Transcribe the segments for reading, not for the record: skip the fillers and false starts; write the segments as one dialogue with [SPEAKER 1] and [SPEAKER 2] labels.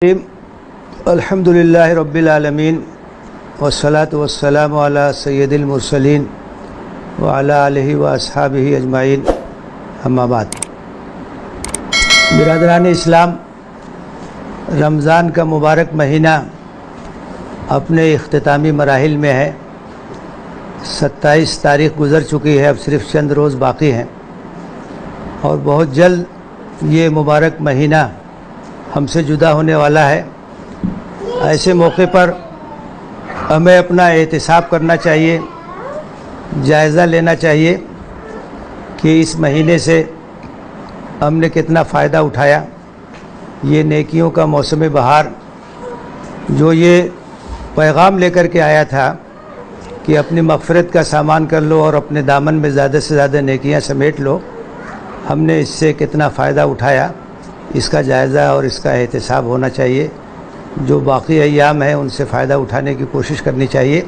[SPEAKER 1] الحمدللہ رب العالمین والصلاة والسلام علی سید المرسلین وعلی آلہ واصحابہ اجمعین، اما بعد۔ برادران اسلام، رمضان کا مبارک مہینہ اپنے اختتامی مراحل میں ہے۔ 27 تاریخ گزر چکی ہے، اب صرف چند روز باقی ہیں اور بہت جلد یہ مبارک مہینہ ہم سے جدا ہونے والا ہے۔ ایسے موقع پر ہمیں اپنا احتساب کرنا چاہیے، جائزہ لینا چاہیے کہ اس مہینے سے ہم نے کتنا فائدہ اٹھایا۔ یہ نیکیوں کا موسم بہار جو یہ پیغام لے کر کے آیا تھا کہ اپنی مغفرت کا سامان کر لو اور اپنے دامن میں زیادہ سے زیادہ نیکیاں سمیٹ لو، ہم نے اس سے کتنا فائدہ اٹھایا، اس کا جائزہ اور اس کا احتساب ہونا چاہیے۔ جو باقی ایام ہیں ان سے فائدہ اٹھانے کی کوشش کرنی چاہیے۔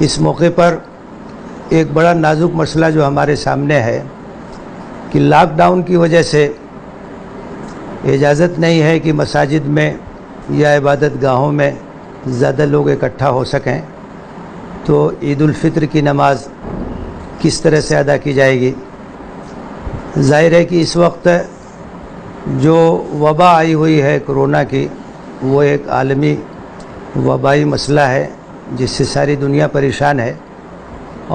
[SPEAKER 1] اس موقع پر ایک بڑا نازک مسئلہ جو ہمارے سامنے ہے کہ لاک ڈاؤن کی وجہ سے اجازت نہیں ہے کہ مساجد میں یا عبادت گاہوں میں زیادہ لوگ اکٹھا ہو سکیں، تو عید الفطر کی نماز کس طرح سے ادا کی جائے گی؟ ظاہر ہے کہ اس وقت جو وبا آئی ہوئی ہے کرونا کی، وہ ایک عالمی وبائی مسئلہ ہے جس سے ساری دنیا پریشان ہے،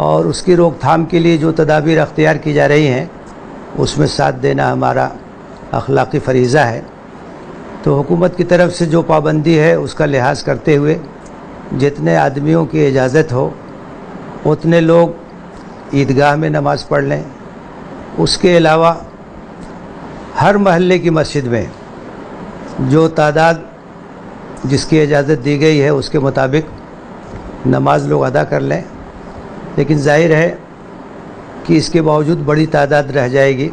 [SPEAKER 1] اور اس کی روک تھام کے لیے جو تدابیر اختیار کی جا رہی ہیں اس میں ساتھ دینا ہمارا اخلاقی فریضہ ہے۔ تو حکومت کی طرف سے جو پابندی ہے اس کا لحاظ کرتے ہوئے جتنے آدمیوں کی اجازت ہو اتنے لوگ عیدگاہ میں نماز پڑھ لیں۔ اس کے علاوہ ہر محلے کی مسجد میں جو تعداد جس کی اجازت دی گئی ہے اس کے مطابق نماز لوگ ادا کر لیں، لیکن ظاہر ہے کہ اس کے باوجود بڑی تعداد رہ جائے گی،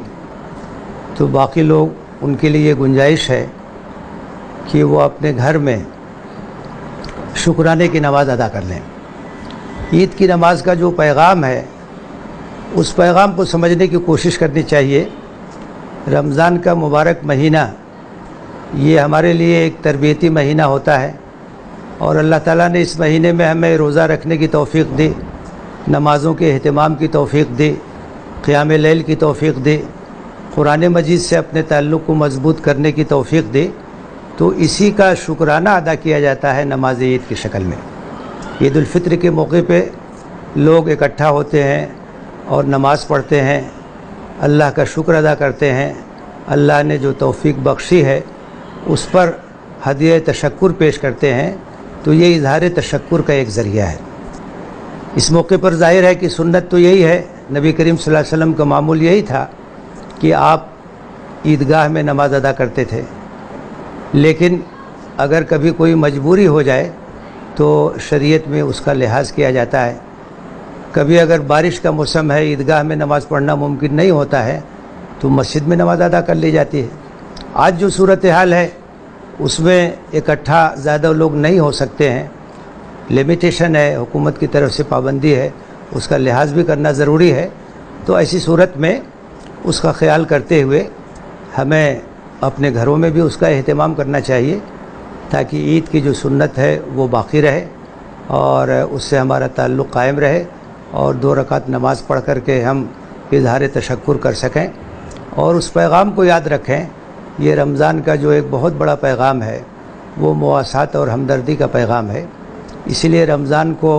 [SPEAKER 1] تو باقی لوگ ان کے لیے یہ گنجائش ہے کہ وہ اپنے گھر میں شکرانے کی نماز ادا کر لیں۔ عید کی نماز کا جو پیغام ہے اس پیغام کو سمجھنے کی کوشش کرنی چاہیے۔ رمضان کا مبارک مہینہ یہ ہمارے لیے ایک تربیتی مہینہ ہوتا ہے، اور اللہ تعالیٰ نے اس مہینے میں ہمیں روزہ رکھنے کی توفیق دی، نمازوں کے اہتمام کی توفیق دی، قیام لیل کی توفیق دی، قرآن مجید سے اپنے تعلق کو مضبوط کرنے کی توفیق دی، تو اسی کا شکرانہ ادا کیا جاتا ہے نماز عید کی شکل میں۔ عید الفطر کے موقع پہ لوگ اکٹھا ہوتے ہیں اور نماز پڑھتے ہیں، اللہ کا شکر ادا کرتے ہیں، اللہ نے جو توفیق بخشی ہے اس پر ہدیہ تشکر پیش کرتے ہیں، تو یہ اظہار تشکر کا ایک ذریعہ ہے۔ اس موقع پر ظاہر ہے کہ سنت تو یہی ہے، نبی کریم صلی اللہ علیہ وسلم کا معمول یہی تھا کہ آپ عیدگاہ میں نماز ادا کرتے تھے، لیکن اگر کبھی کوئی مجبوری ہو جائے تو شریعت میں اس کا لحاظ کیا جاتا ہے۔ کبھی اگر بارش کا موسم ہے، عیدگاہ میں نماز پڑھنا ممکن نہیں ہوتا ہے، تو مسجد میں نماز ادا کر لی جاتی ہے۔ آج جو صورتحال ہے اس میں اکٹھا زیادہ لوگ نہیں ہو سکتے ہیں، لیمیٹیشن ہے، حکومت کی طرف سے پابندی ہے، اس کا لحاظ بھی کرنا ضروری ہے۔ تو ایسی صورت میں اس کا خیال کرتے ہوئے ہمیں اپنے گھروں میں بھی اس کا اہتمام کرنا چاہیے، تاکہ عید کی جو سنت ہے وہ باقی رہے اور اس سے ہمارا تعلق قائم رہے، اور 2 رکعت نماز پڑھ کر کے ہم اظہار تشکر کر سکیں اور اس پیغام کو یاد رکھیں۔ یہ رمضان کا جو ایک بہت بڑا پیغام ہے وہ مواسات اور ہمدردی کا پیغام ہے، اسی لیے رمضان کو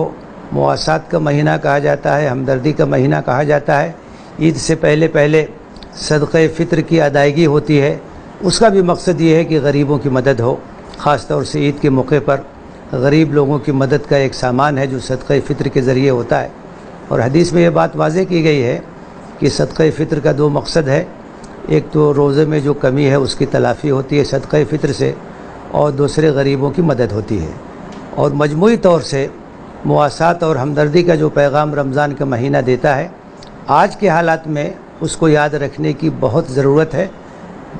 [SPEAKER 1] مواسات کا مہینہ کہا جاتا ہے، ہمدردی کا مہینہ کہا جاتا ہے۔ عید سے پہلے صدقہ فطر کی ادائیگی ہوتی ہے، اس کا بھی مقصد یہ ہے کہ غریبوں کی مدد ہو، خاص طور سے عید کے موقع پر غریب لوگوں کی مدد کا ایک سامان ہے جو صدقہ فطر کے ذریعے ہوتا ہے۔ اور حدیث میں یہ بات واضح کی گئی ہے کہ صدقہ فطر کا 2 مقصد ہے، ایک تو روزے میں جو کمی ہے اس کی تلافی ہوتی ہے صدقہ فطر سے، اور دوسرے غریبوں کی مدد ہوتی ہے۔ اور مجموعی طور سے مواسات اور ہمدردی کا جو پیغام رمضان کا مہینہ دیتا ہے، آج کے حالات میں اس کو یاد رکھنے کی بہت ضرورت ہے۔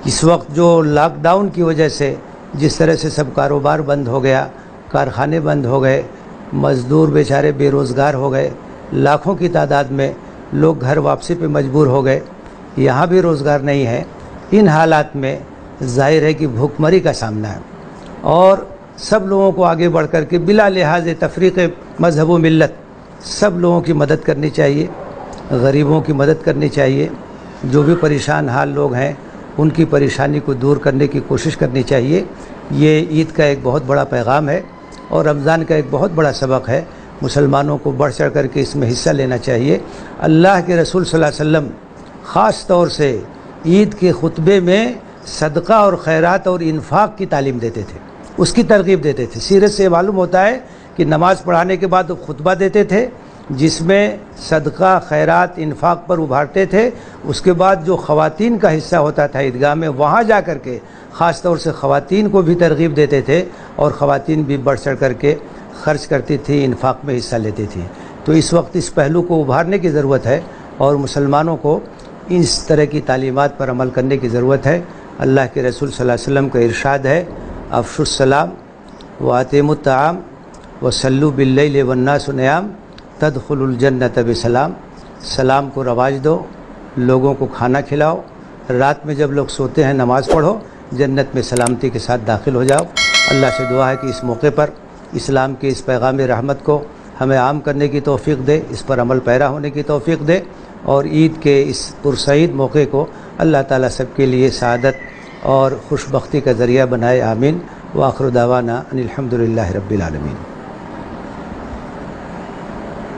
[SPEAKER 1] اس وقت جو لاک ڈاؤن کی وجہ سے جس طرح سے سب کاروبار بند ہو گیا، کارخانے بند ہو گئے، مزدور بیچارے بے روزگار ہو گئے، لاکھوں کی تعداد میں لوگ گھر واپسی پہ مجبور ہو گئے، یہاں بھی روزگار نہیں ہے۔ ان حالات میں ظاہر ہے کہ بھوک مری کا سامنا ہے، اور سب لوگوں کو آگے بڑھ کر کے بلا لحاظ تفریق مذہب و ملت سب لوگوں کی مدد کرنی چاہیے، غریبوں کی مدد کرنی چاہیے، جو بھی پریشان حال لوگ ہیں ان کی پریشانی کو دور کرنے کی کوشش کرنی چاہیے۔ یہ عید کا ایک بہت بڑا پیغام ہے اور رمضان کا ایک بہت بڑا سبق ہے، مسلمانوں کو بڑھ چڑھ کر کے اس میں حصہ لینا چاہیے۔ اللہ کے رسول صلی اللہ علیہ وسلم خاص طور سے عید کے خطبے میں صدقہ اور خیرات اور انفاق کی تعلیم دیتے تھے، اس کی ترغیب دیتے تھے۔ سیرت سے معلوم ہوتا ہے کہ نماز پڑھانے کے بعد وہ خطبہ دیتے تھے جس میں صدقہ خیرات انفاق پر ابھارتے تھے۔ اس کے بعد جو خواتین کا حصہ ہوتا تھا عیدگاہ میں، وہاں جا کر کے خاص طور سے خواتین کو بھی ترغیب دیتے تھے اور خواتین بھی بڑھ چڑھ کر کے خرچ کرتی تھی، انفاق میں حصہ لیتی تھیں۔ تو اس وقت اس پہلو کو ابھارنے کی ضرورت ہے اور مسلمانوں کو اس طرح کی تعلیمات پر عمل کرنے کی ضرورت ہے۔ اللہ کے رسول صلی اللہ علیہ وسلم کا ارشاد ہے، افشوا السلام واتموا الطعام وصلوا باللیل والناس نیام تدخلوا الجنۃ بسلام۔ سلام کو رواج دو، لوگوں کو کھانا کھلاؤ، رات میں جب لوگ سوتے ہیں نماز پڑھو، جنت میں سلامتی کے ساتھ داخل ہو جاؤ۔ اللہ سے دعا ہے کہ اس موقع پر اسلام کے اس پیغام رحمت کو ہمیں عام کرنے کی توفیق دے، اس پر عمل پیرا ہونے کی توفیق دے، اور عید کے اس پرسعید موقع کو اللہ تعالیٰ سب کے لیے سعادت اور خوش بختی کا ذریعہ بنائے، آمین۔ وآخر دعوانا ان الحمد للہ رب العالمین۔